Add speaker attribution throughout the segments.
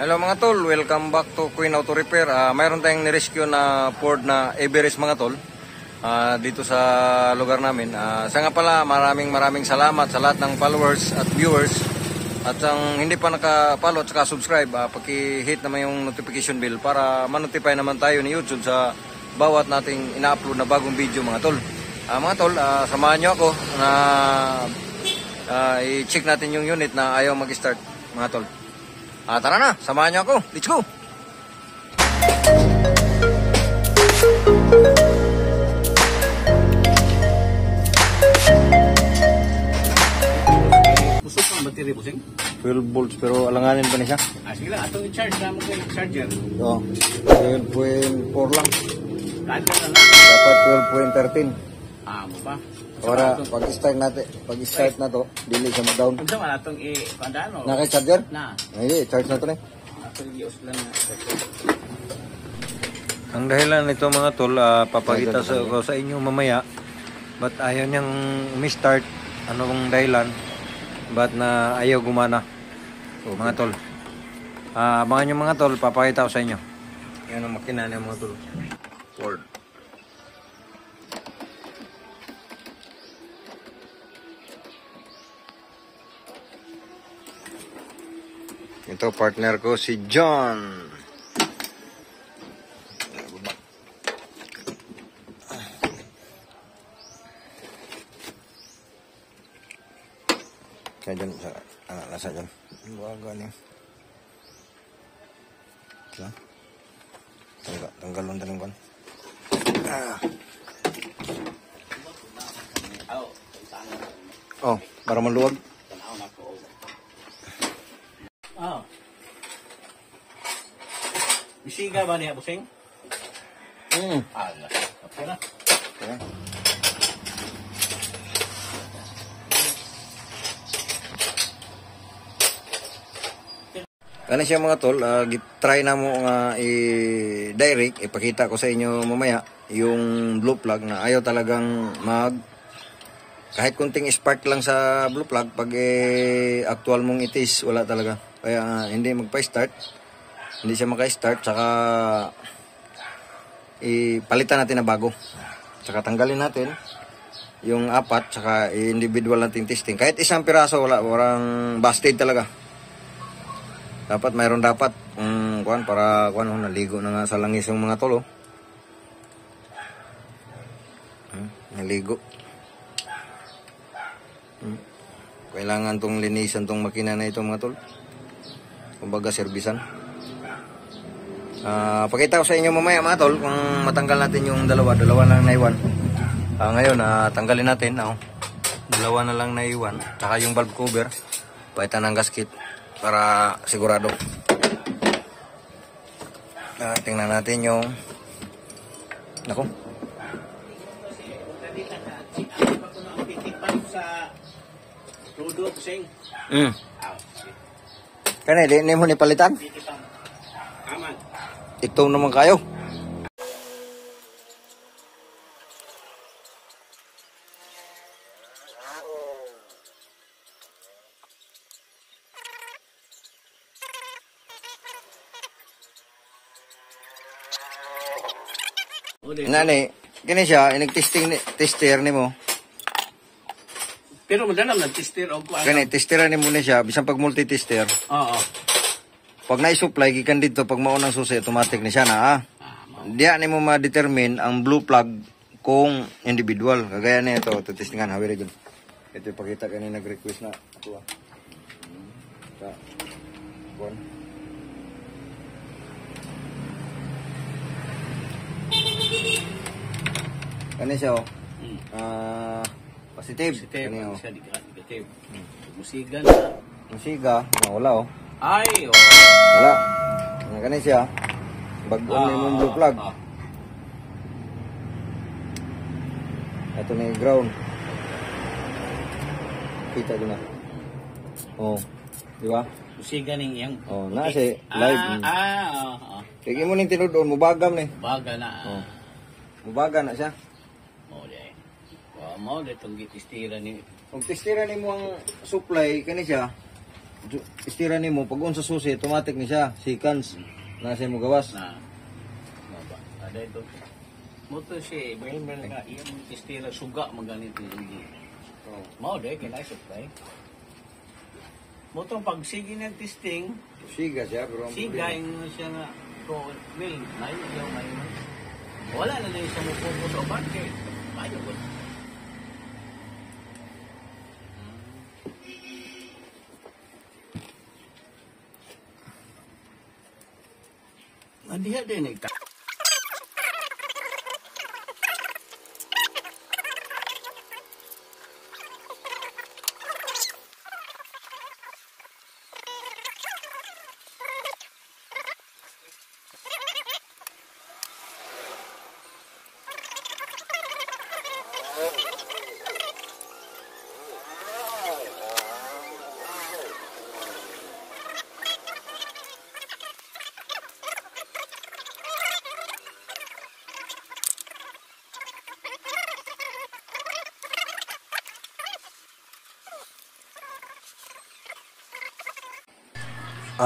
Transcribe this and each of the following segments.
Speaker 1: Hello mga tol, welcome back to Queen Auto Repair. Mayroon tayong nirescue na Ford na Everest mga tol dito sa lugar namin. Sa nga pala, maraming salamat sa lahat ng followers at viewers. At ang hindi pa naka-follow at saka-subscribe, paki-hit naman yung notification bell para ma-notify naman tayo ni YouTube sa bawat nating ina-upload na bagong video mga tol. Mga tol, samahan nyo ako na i-check natin yung unit na ayaw mag-start mga tol. Tara na, samahan niyo ako. Let's go!
Speaker 2: Busog ang battery, busing?
Speaker 1: 12 volts pero alanganin pa niya siya.
Speaker 2: Sige lang, atong i-charge na mo yung charger.
Speaker 1: Oo, 12.4 lang.
Speaker 2: Kahit ka na lang.
Speaker 1: Dapat 12.13.
Speaker 2: Mo ba?
Speaker 1: Ora, pag-start na to, dili siya mag-down.
Speaker 2: Kung saan atong i-kandano?
Speaker 1: Naka-charger?
Speaker 2: Na.
Speaker 1: Hindi, charge na to na.
Speaker 2: Atong i-use lang na.
Speaker 1: Ang dahilan nito mga tol, papakita ko sa inyo mamaya. Ba't ayaw niyang umi-start? Ano bang dahilan? Ba't na ayaw gumana? Okay. Mga tol. Abangan nyo mga tol, papakita ko sa inyo. Yan ang makina niya mga tol. Ford. Ito partner ko si John. Kaya dyan sa nasa dyan. Baga niya. Tanggal lang din kon. Oh, para maluwag.
Speaker 2: Bisiga ba niya, busing?
Speaker 1: Okay
Speaker 2: na.
Speaker 1: Okay. Ano siya mga tol, try na mo nga i-direct, ipakita ko sa inyo mamaya yung blue plug na ayaw talagang kahit kunting spark lang sa blue plug pag actual mong itis, wala talaga. Kaya hindi magpa-start, hindi siya maka-start, saka ipalitan natin na bago. Saka tanggalin natin yung apat, saka individual natin testing. Kahit isang piraso, walang busted talaga. Dapat mayroon para naligo na nga sa langis yung mga tolo. Naligo. Kailangan tong linisan tong makina na ito mga tol. Kumbaga servisan. Pakita ko sa inyo mamaya mga tol kung matanggal natin yung dalawa lang naiwan. Ngayon tanggalin natin. Dalawa na lang naiwan. Tsaka yung valve cover. Paitan ng gasket para sigurado. Tingnan natin yung nako. Kaya di mo ni palitan? Ito naman kayo. Nani, kini siya, tester ni mo.
Speaker 2: Pero madalam nag-tester o ko.
Speaker 1: Kani, testeran ni mo na siya, bisan pag multi-tester.
Speaker 2: Oo.
Speaker 1: Pag na-supply, gikan dito, pag maunang susi, automatic na siya na. Diya ni mo ma-determine ang blue plug kung individual. Kagaya na ito, testingan, very good. Ito ipakita kanina nag-request na. Ito Kani siya positive.
Speaker 2: Positive. Negative. Musiga na.
Speaker 1: Wala
Speaker 2: Ay,
Speaker 1: wala. Kani siya. Bagon na yung blue plug. Ito na yung ground. Kita din na. Di ba?
Speaker 2: Musiga ning yang.
Speaker 1: Nasi live. Kaya mo ning tinudon, mubagam ni.
Speaker 2: Baga na.
Speaker 1: Mubaga na siya.
Speaker 2: Mo de tong gitistira ni.
Speaker 1: Kung testira nimo ang supply kani siya, istira nimo pag unsa susi automatic ni siya seconds na siya mo gawas.
Speaker 2: Na. Maba. Ada ito. Moto siya, bayan ba nga, iya mo istira suga maganit hindi. Oh, mao de kinaisip kay. Moto pag sige ng testing,
Speaker 1: Siga siya pero ang
Speaker 2: siga yung siya nga ko will na yung may wala na lang siya mo focus o bakit. Mayo ko. Nandiyan din ito.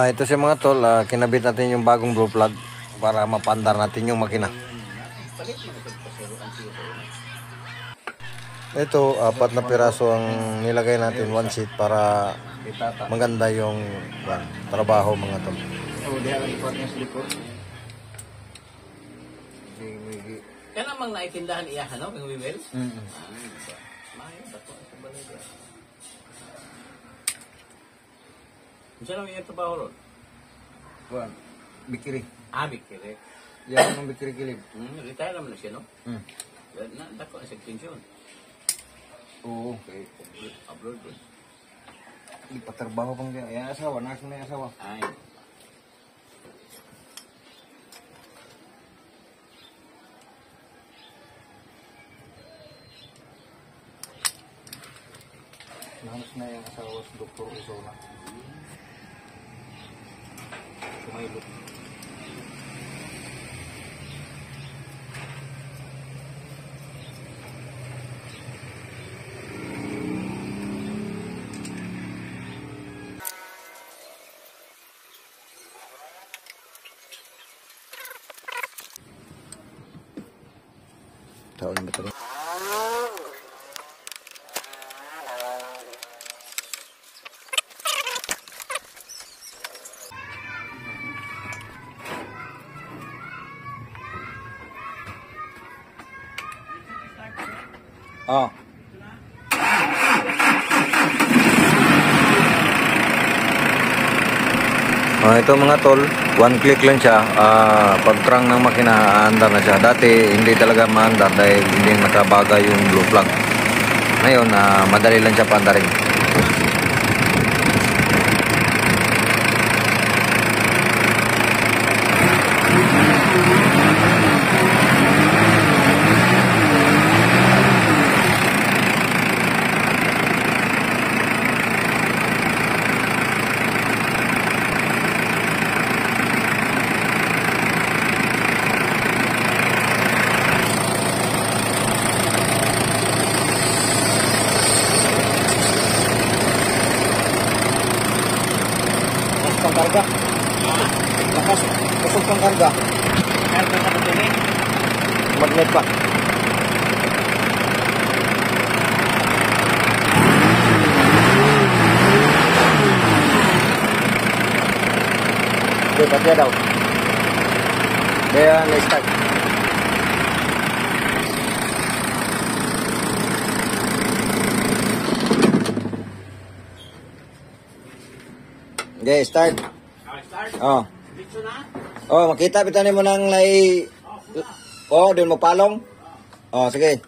Speaker 1: ito siya mga tol, kinabit natin yung bagong blue plug para mapandar natin yung makina. Ito, 4 na piraso ang nilagay natin, 1 seat para maganda yung trabaho mga tol.
Speaker 2: Oh, diyan ang ipot niya sa likod. Kaya namang naitindahan iya, ano? Kang wheels? Mayo, bato sa balay. Kung saan ang iyong trabaho ron?
Speaker 1: Bikiri.
Speaker 2: Bikiri.
Speaker 1: Yan ang bikiri kilib.
Speaker 2: Retire naman na siya, no? Dako na sa pension.
Speaker 1: Oo, okay.
Speaker 2: Abroad ron.
Speaker 1: Ipatrabaho pang dia. Ayan asawa, nasa na yung asawa.
Speaker 2: Ay.
Speaker 1: Nahas na yung asawa sa Dr. Usona. Sumaylo. Taon na ba ito? Oh. Ito mga tol, 1 click lang siya. Pag trang ng makina, aandar na siya. Dati hindi talaga maandar dahil hindi nakabaga yung blue plug. Ngayon, madali lang siya paandarin. Karga. Lakas, kusog pang karga.
Speaker 2: Karga ka ba ito?
Speaker 1: Magnet pa. Okay, ba't daw? Kaya na-start. Okay, start.
Speaker 2: Start.
Speaker 1: Oh.
Speaker 2: Dito na.
Speaker 1: Oh, makita bitanin mo nang lay. Oh, din mo palong. Oh, sige.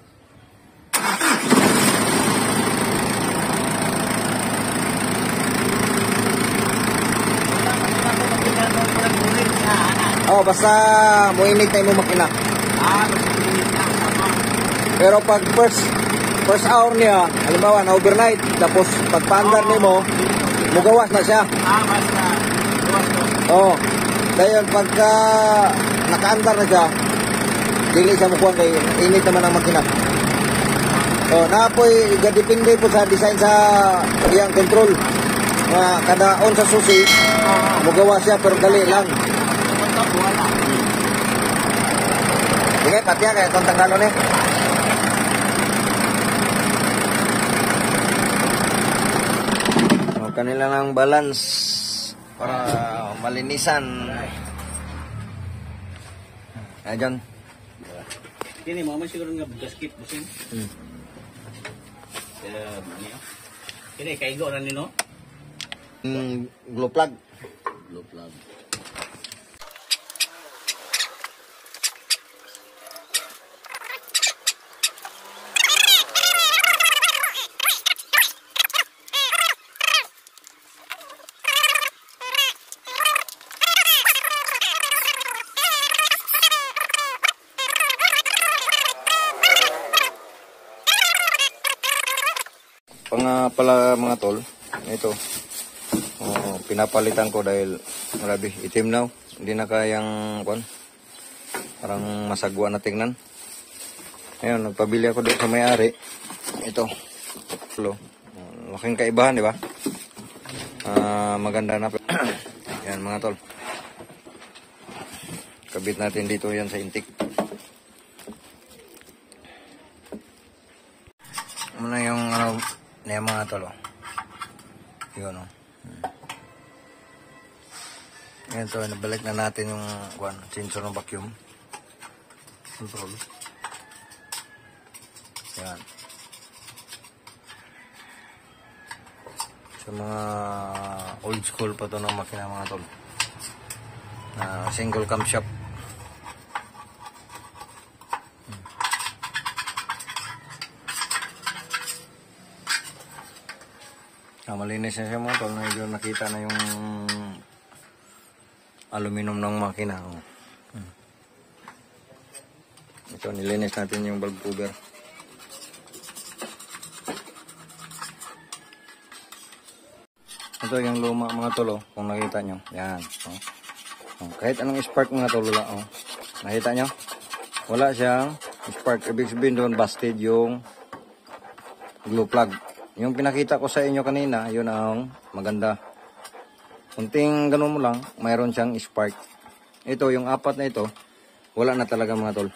Speaker 1: Oh, basta muinit na yung makina. Pero pag first hour niya, halimbawa na overnight, tapos pag paandar nimo, mugawas na siya.
Speaker 2: Basta.
Speaker 1: Oh. Dahil pagka nakaandar na siya, dili siya mukuha kay init naman ang makina. Oh, napoy gadipindi po sa design sa iyang control. nga kada on sa susi, magawa siya pero dali lang. Sige, patya kaya itong tanggalon eh. Kanila ng balance para malinisan. Ayan.
Speaker 2: Kini mo man siguro nga gasket busin. Kini kaigo ra nino.
Speaker 1: Glow plug.
Speaker 2: Glow plug.
Speaker 1: Pala mga tol, ito pinapalitan ko dahil grabe itim na, hindi na kayang parang masagwa na tingnan. Ayun, nagpabili ako doon sa may-ari. Ito laking kaibahan, di ba? Maganda na. Yan mga tol, kabit natin dito yan sa intik. Ano yung yan mga tol, yun yan to, nabalik na natin yung sensor ng vacuum control. Yan sa mga old school pa to ng makina mga tol, single camshaft. Malinis na siya mga tol, medyo nakita na yung aluminum ng makina. Ito, nilinis natin yung valve cover. Ito yung luma mga tol, kung nakita nyo. Yan. Kahit anong spark mga tol, nakita nyo? Wala siyang spark. Ibig sabihin doon, busted yung glow plug. Yung pinakita ko sa inyo kanina, yun ang maganda. Kunting ganun mo lang, mayroon siyang spark. Ito, yung apat na ito, wala na talaga mga tol.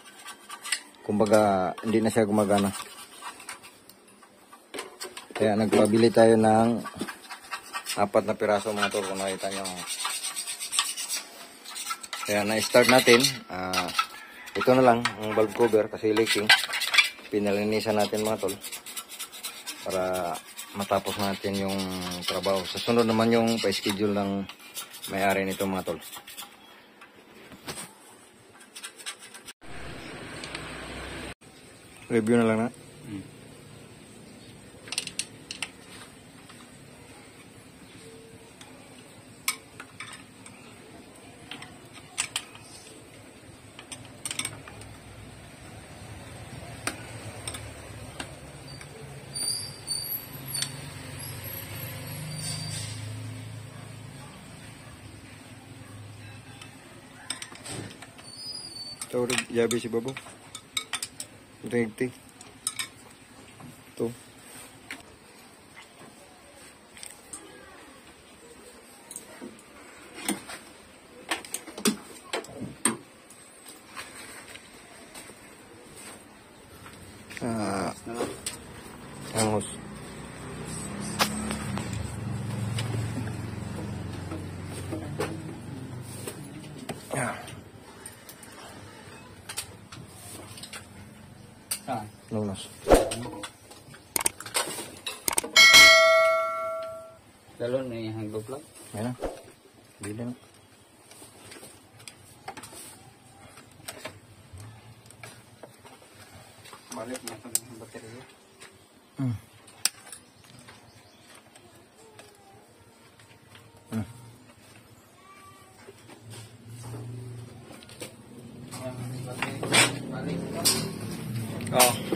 Speaker 1: Kumbaga, hindi na siya gumagana. Kaya nagpabili tayo ng 4 na piraso mga tol, kung nakita nyo. Kaya na-start natin. Ito na lang, ang valve cover, kasi leaking. Pinalinisan natin mga tol, para matapos natin yung trabaho. Sa sunod naman yung pa-schedule ng may-ari nito mga tol. Review na lang na. Ito, yabi si Babo. Ito. Ito. Angos. Lunas.
Speaker 2: Dalon na yung glow plug.
Speaker 1: Yan na. Bili na.
Speaker 2: Balik na ang baterya.
Speaker 1: Oh.